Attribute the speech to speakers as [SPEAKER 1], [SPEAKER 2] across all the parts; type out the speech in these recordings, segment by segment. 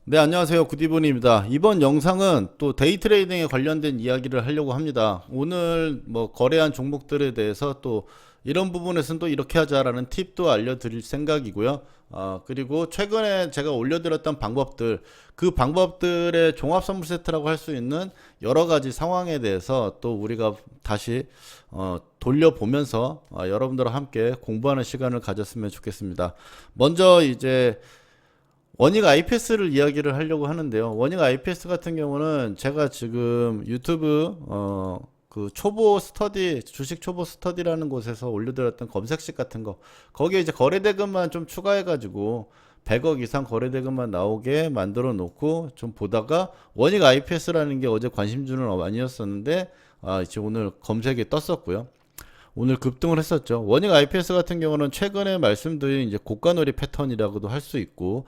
[SPEAKER 1] 네, 안녕하세요. 굿이분입니다. 이번 영상은 또 데이 트레이딩에 관련된 이야기를 하려고 합니다. 오늘 뭐 거래한 종목들에 대해서 또 이런 부분에서는 또 이렇게 하자라는 팁도 알려드릴 생각이고요. 그리고 최근에 제가 올려드렸던 방법들, 그 방법들의 종합 선물 세트라고 할 수 있는 여러 가지 상황에 대해서 또 우리가 다시 돌려보면서 여러분들과 함께 공부하는 시간을 가졌으면 좋겠습니다. 먼저 이제 원익 IPS를 이야기를 하려고 하는데요. 원익 IPS 같은 경우는 제가 지금 유튜브 그 초보 스터디, 주식 초보 스터디라는 곳에서 올려드렸던 검색식 같은 거, 거기에 이제 거래대금만 좀 추가해가지고 100억 이상 거래대금만 나오게 만들어 놓고 좀 보다가 원익 IPS라는 게 어제 관심주는 아니었었는데 이제 오늘 검색에 떴었고요. 오늘 급등을 했었죠. 원익 IPS 같은 경우는 최근에 말씀드린 이제 고가놀이 패턴이라고도 할 수 있고,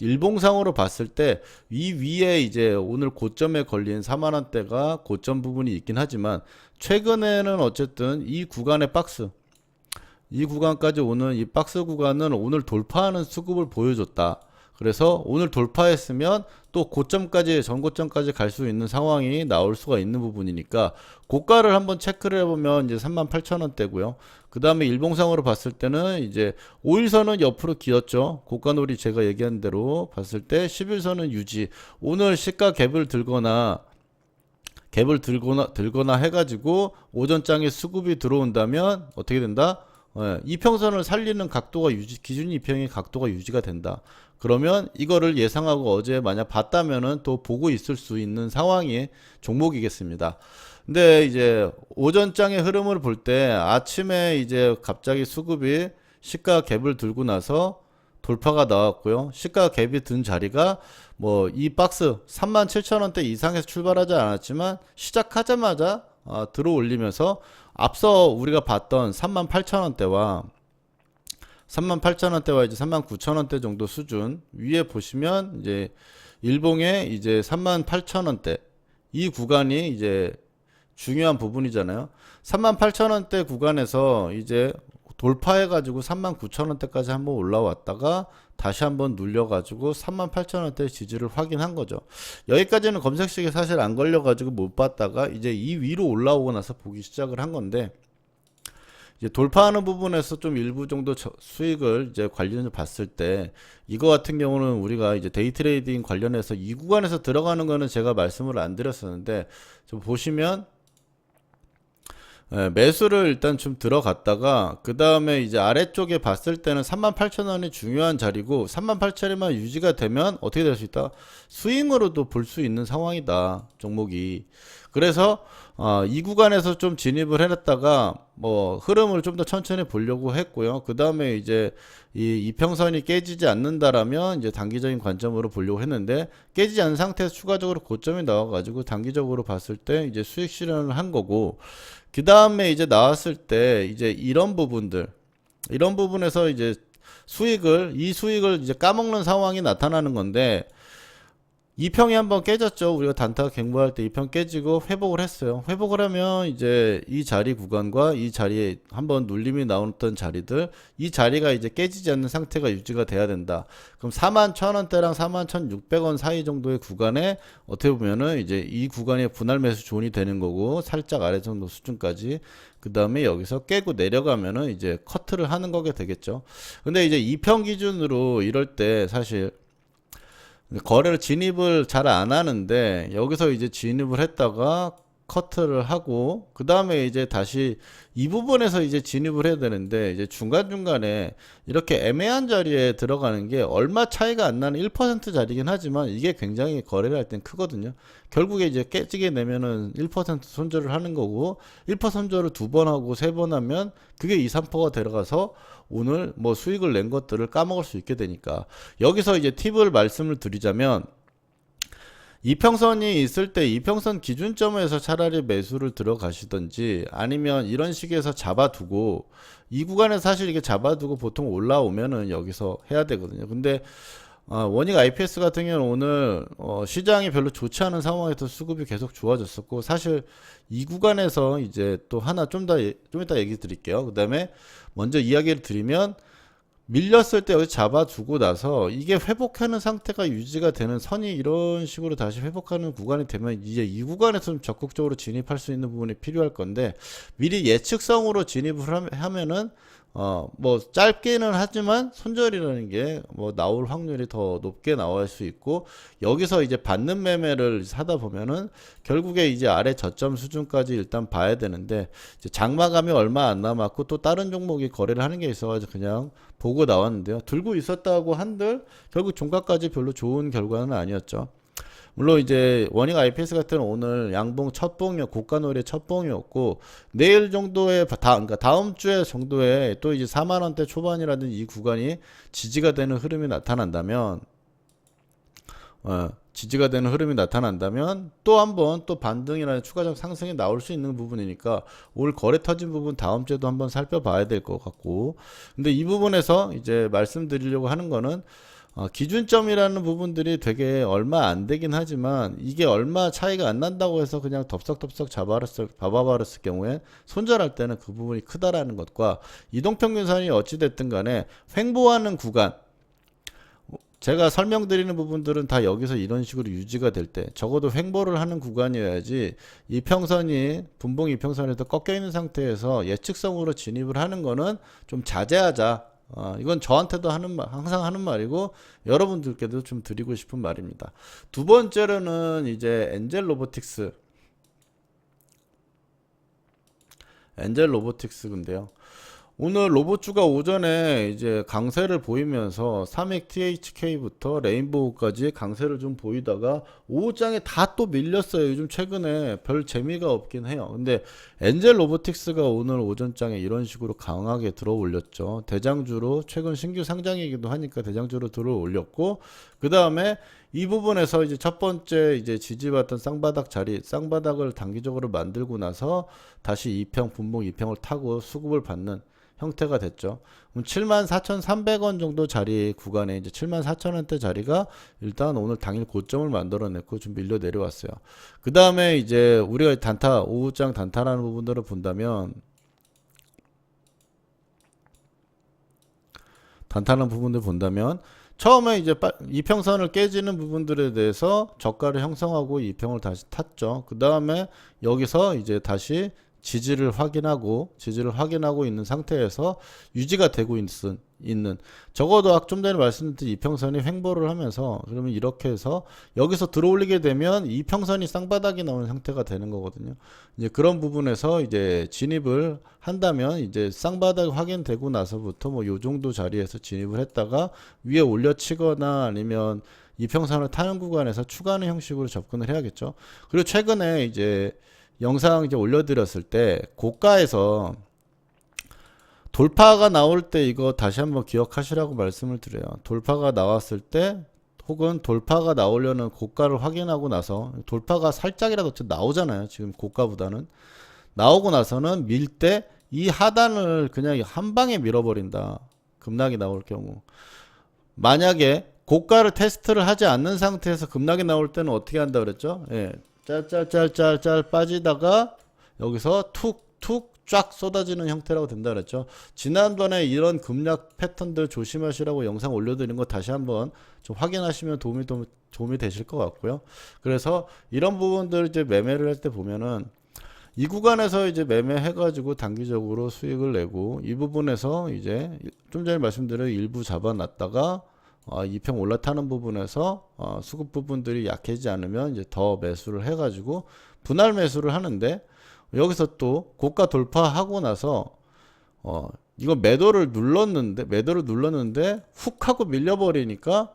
[SPEAKER 1] 일봉상으로 봤을 때 이 위에 이제 오늘 고점에 걸린 4만 원대가 고점 부분이 있긴 하지만, 최근에는 어쨌든 이 구간의 박스, 이 구간까지 오는 이 박스 구간은 오늘 돌파하는 수급을 보여줬다. 그래서 오늘 돌파했으면 또 고점까지, 전고점까지 갈 수 있는 상황이 나올 수가 있는 부분이니까 고가를 한번 체크를 해보면 이제 38,000원대고요. 그 다음에 일봉상으로 봤을 때는 이제 5일선은 옆으로 기었죠. 고가놀이 제가 얘기한 대로 봤을 때 10일선은 유지. 오늘 시가 갭을 들거나 해가지고 오전장에 수급이 들어온다면 어떻게 된다? 이평선을 살리는 각도가 기준 이평의 각도가 유지가 된다. 그러면 이거를 예상하고 어제 만약 봤다면은 또 보고 있을 수 있는 상황의 종목이겠습니다. 근데 이제 오전장의 흐름을 볼 때 아침에 이제 갑자기 수급이 시가 갭을 들고 나서 돌파가 나왔고요. 시가 갭이 든 자리가 뭐 이 박스 37,000원대 이상에서 출발하지 않았지만 시작하자마자 들어 올리면서 앞서 우리가 봤던 38,000원대와 이제 39,000원대 정도 수준 위에 보시면 이제 일봉의 이제 38,000원대 이 구간이 이제 중요한 부분이잖아요. 38,000원대 구간에서 이제 돌파해가지고 39,000원대까지 한번 올라왔다가 다시 한번 눌려가지고 38,000원대 지지를 확인한 거죠. 여기까지는 검색식에 사실 안 걸려가지고 못 봤다가 이제 이 위로 올라오고 나서 보기 시작을 한 건데, 이제 돌파하는 부분에서 좀 일부 정도 수익을 이제 관련해서 봤을 때, 이거 같은 경우는 우리가 이제 데이 트레이딩 관련해서 이 구간에서 들어가는 거는 제가 말씀을 안 드렸었는데, 좀 보시면 매수를 일단 좀 들어갔다가 그 다음에 이제 아래쪽에 봤을 때는 38,000원이 중요한 자리고, 38,000원만 유지가 되면 어떻게 될 수 있다? 스윙으로도 볼 수 있는 상황이다, 종목이. 그래서 이 구간에서 좀 진입을 해놨다가 뭐 흐름을 좀 더 천천히 보려고 했고요. 그 다음에 이제 이 이평선이 깨지지 않는다라면 이제 단기적인 관점으로 보려고 했는데, 깨지지 않은 상태에서 추가적으로 고점이 나와가지고 단기적으로 봤을 때 이제 수익 실현을 한 거고, 그 다음에 이제 나왔을 때 이제 이런 부분에서 이제 이 수익을 이제 까먹는 상황이 나타나는 건데, 2평이 한번 깨졌죠. 우리가 단타가 갱보할 때 2평 깨지고 회복을 했어요. 회복을 하면 이제 이 자리 구간과 이 자리에 한번 눌림이 나왔던 자리들, 이 자리가 이제 깨지지 않는 상태가 유지가 돼야 된다. 그럼 41,000원대랑 41,600원 사이 정도의 구간에 어떻게 보면은 이제 이 구간에 분할 매수 존이 되는 거고, 살짝 아래 정도 수준까지 그 다음에 여기서 깨고 내려가면은 이제 커트를 하는 거게 되겠죠. 근데 이제 2평 기준으로 이럴 때 사실 거래를 진입을 잘 안 하는데, 여기서 이제 진입을 했다가 커트를 하고 그 다음에 이제 다시 이 부분에서 이제 진입을 해야 되는데, 이제 중간중간에 이렇게 애매한 자리에 들어가는 게 얼마 차이가 안 나는 1% 자리긴 하지만 이게 굉장히 거래를 할 땐 크거든요. 결국에 이제 깨지게 되면은 1% 손절을 하는 거고, 1% 손절을 두 번 하고 세 번 하면 그게 2, 3%가 들어가서 오늘 뭐 수익을 낸 것들을 까먹을 수 있게 되니까, 여기서 이제 팁을 말씀을 드리자면, 이평선이 있을 때 이평선 기준점에서 차라리 매수를 들어가시던지, 아니면 이런 식에서 잡아두고, 이 구간에 사실 이게 잡아두고 보통 올라오면은 여기서 해야 되거든요. 근데 원익 IPS 같은 경우는 오늘 시장이 별로 좋지 않은 상황에서 수급이 계속 좋아졌었고, 사실 이 구간에서 이제 또 하나 좀 이따 얘기 드릴게요. 그 다음에 먼저 이야기를 드리면, 밀렸을 때 여기 잡아주고 나서 이게 회복하는 상태가 유지가 되는 선이 이런 식으로 다시 회복하는 구간이 되면 이제 이 구간에서 좀 적극적으로 진입할 수 있는 부분이 필요할 건데 미리 예측성으로 진입을 하면은 뭐 짧게는 하지만 손절이라는 게 뭐 나올 확률이 더 높게 나올 수 있고 여기서 이제 받는 매매를 사다 보면은 결국에 이제 아래 저점 수준까지 일단 봐야 되는데 이제 장마감이 얼마 안 남았고 또 다른 종목이 거래를 하는 게 있어가지고 그냥 보고 나왔는데요. 들고 있었다고 한들 결국 종가까지 별로 좋은 결과는 아니었죠. 물론 이제 원익 IPS 같은 경우는 오늘 양봉 첫 봉이 고가놀이 첫 봉이었고 내일 정도에 그러니까 다음 주에 정도에 또 이제 4만 원대 초반이라든지 이 구간이 지지가 되는 흐름이 나타난다면 또 한번 또 반등이나 추가적 상승이 나올 수 있는 부분이니까 올 거래 터진 부분 다음 주에도 한번 살펴봐야 될 것 같고 근데 이 부분에서 이제 말씀드리려고 하는 거는 기준점이라는 부분들이 되게 얼마 안 되긴 하지만 이게 얼마 차이가 안 난다고 해서 그냥 덥석덥석 잡아버렸을 경우에 손절할 때는 그 부분이 크다라는 것과 이동평균선이 어찌됐든 간에 횡보하는 구간 제가 설명드리는 부분들은 다 여기서 이런 식으로 유지가 될 때 적어도 횡보를 하는 구간이어야지 이평선이 분봉 이평선에서 꺾여 있는 상태에서 예측성으로 진입을 하는 거는 좀 자제하자. 이건 저한테도 항상 하는 말이고 여러분들께도 좀 드리고 싶은 말입니다. 두 번째로는 이제 엔젤 로보틱스인데요. 오늘 로봇주가 오전에 이제 강세를 보이면서 3익 THK부터 레인보우까지 강세를 좀 보이다가 오후장에 다 또 밀렸어요. 요즘 최근에 별 재미가 없긴 해요. 근데 엔젤 로보틱스가 오늘 오전장에 이런 식으로 강하게 들어 올렸죠. 대장주로 최근 신규 상장이기도 하니까 대장주로 들어 올렸고 그 다음에 이 부분에서 이제 첫 번째 이제 지지받던 쌍바닥을 단기적으로 만들고 나서 다시 분봉 2평을 타고 수급을 받는 형태가 됐죠. 74,300원 정도 자리 구간에 이제 74,000원대 자리가 일단 오늘 당일 고점을 만들어냈고 좀 밀려 내려왔어요. 그 다음에 이제 우리가 오후장 단타라는 부분들을 본다면 처음에 이제 이평선을 깨지는 부분들에 대해서 저가를 형성하고 이평을 다시 탔죠. 그 다음에 여기서 이제 다시 지지를 확인하고 있는 상태에서 유지가 되고 있는 적어도 좀 전에 말씀드린 이평선이 횡보를 하면서 그러면 이렇게 해서 여기서 들어올리게 되면 이평선이 쌍바닥이 나오는 상태가 되는 거거든요. 이제 그런 부분에서 이제 진입을 한다면 이제 쌍바닥이 확인되고 나서부터 뭐 요 정도 자리에서 진입을 했다가 위에 올려치거나 아니면 이평선을 타는 구간에서 추가하는 형식으로 접근을 해야겠죠. 그리고 최근에 이제 영상 이제 올려드렸을 때 고가에서 돌파가 나올 때 이거 다시 한번 기억하시라고 말씀을 드려요. 돌파가 나왔을 때 혹은 돌파가 나오려는 고가를 확인하고 나서 돌파가 살짝이라도 나오잖아요. 지금 고가보다는 나오고 나서는 밀 때 이 하단을 그냥 한 방에 밀어버린다. 급락이 나올 경우 만약에 고가를 테스트를 하지 않는 상태에서 급락이 나올 때는 어떻게 한다 그랬죠? 예. 짤 빠지다가 여기서 툭툭 쫙 쏟아지는 형태라고 된다 그랬죠. 지난번에 이런 급락 패턴들 조심하시라고 영상 올려드린 거 다시 한번 좀 확인하시면 도움이 되실 것 같고요. 그래서 이런 부분들 이제 매매를 할 때 보면은 이 구간에서 이제 매매해가지고 단기적으로 수익을 내고 이 부분에서 이제 좀 전에 말씀드린 일부 잡아놨다가 2평 올라타는 부분에서 수급 부분들이 약해지지 않으면 이제 더 매수를 해가지고 분할 매수를 하는데 여기서 또 고가 돌파하고 나서 이거 매도를 눌렀는데 훅 하고 밀려버리니까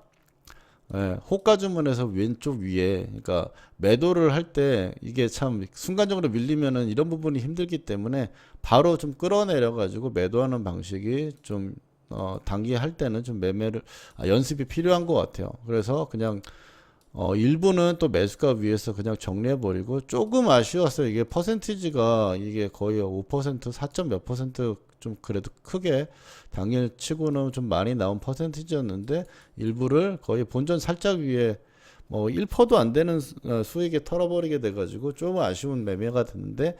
[SPEAKER 1] 호가 주문에서 왼쪽 위에 그러니까 매도를 할 때 이게 참 순간적으로 밀리면은 이런 부분이 힘들기 때문에 바로 좀 끌어내려 가지고 매도하는 방식이 좀 단기 할 때는 좀 연습이 필요한 것 같아요. 그래서 그냥 일부는 또 매수가 위에서 그냥 정리해버리고 조금 아쉬웠어요. 이게 퍼센티지가 이게 거의 5% 4점 몇 퍼센트 좀 그래도 크게 당일 치고는 좀 많이 나온 퍼센티지였는데 일부를 거의 본전 살짝 위에 뭐 1%도 안 되는 수익에 털어버리게 돼가지고 좀 아쉬운 매매가 됐는데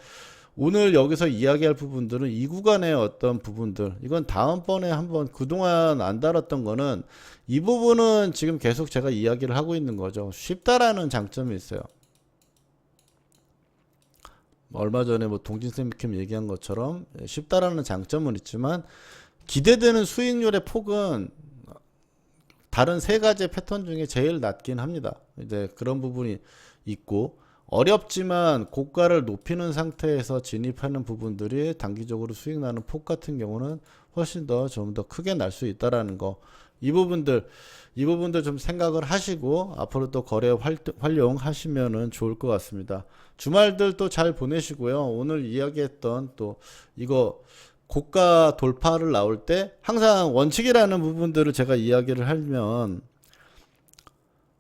[SPEAKER 1] 오늘 여기서 이야기할 부분들은 이 구간의 어떤 부분들, 이건 다음번에 한번 그동안 안 다뤘던 거는 이 부분은 지금 계속 제가 이야기를 하고 있는 거죠. 쉽다라는 장점이 있어요. 얼마 전에 뭐 동진쌤캠 얘기한 것처럼 쉽다라는 장점은 있지만 기대되는 수익률의 폭은 다른 세 가지 패턴 중에 제일 낮긴 합니다. 이제 그런 부분이 있고, 어렵지만 고가를 높이는 상태에서 진입하는 부분들이 단기적으로 수익 나는 폭 같은 경우는 훨씬 더 좀 더 크게 날 수 있다라는 거. 이 부분들 좀 생각을 하시고 앞으로 또 거래 활용하시면은 좋을 것 같습니다. 주말들 또 잘 보내시고요. 오늘 이야기했던 또 이거 고가 돌파를 나올 때 항상 원칙이라는 부분들을 제가 이야기를 하면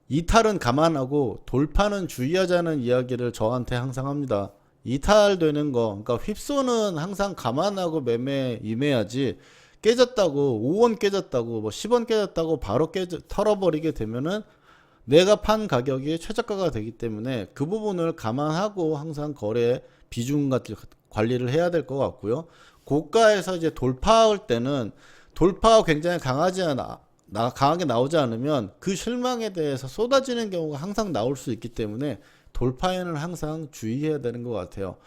[SPEAKER 1] 이탈은 감안하고 돌파는 주의하자는 이야기를 저한테 항상 합니다. 이탈되는 거, 그러니까 휩소는 항상 감안하고 매매 임해야지, 깨졌다고 5원 깨졌다고 뭐 10원 깨졌다고 바로 털어버리게 되면은 내가 판 가격이 최저가가 되기 때문에 그 부분을 감안하고 항상 거래 비중 같은 관리를 해야 될 것 같고요. 고가에서 이제 돌파할 때는 돌파가 굉장히 강하게 나오지 않으면 그 실망에 대해서 쏟아지는 경우가 항상 나올 수 있기 때문에 돌파에는 항상 주의해야 되는 것 같아요.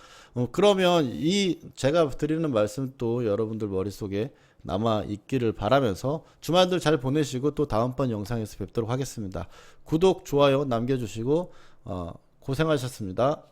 [SPEAKER 1] 그러면 이 제가 드리는 말씀 또 여러분들 머릿속에 남아 있기를 바라면서 주말들 잘 보내시고 또 다음번 영상에서 뵙도록 하겠습니다. 구독, 좋아요 남겨주시고 고생하셨습니다.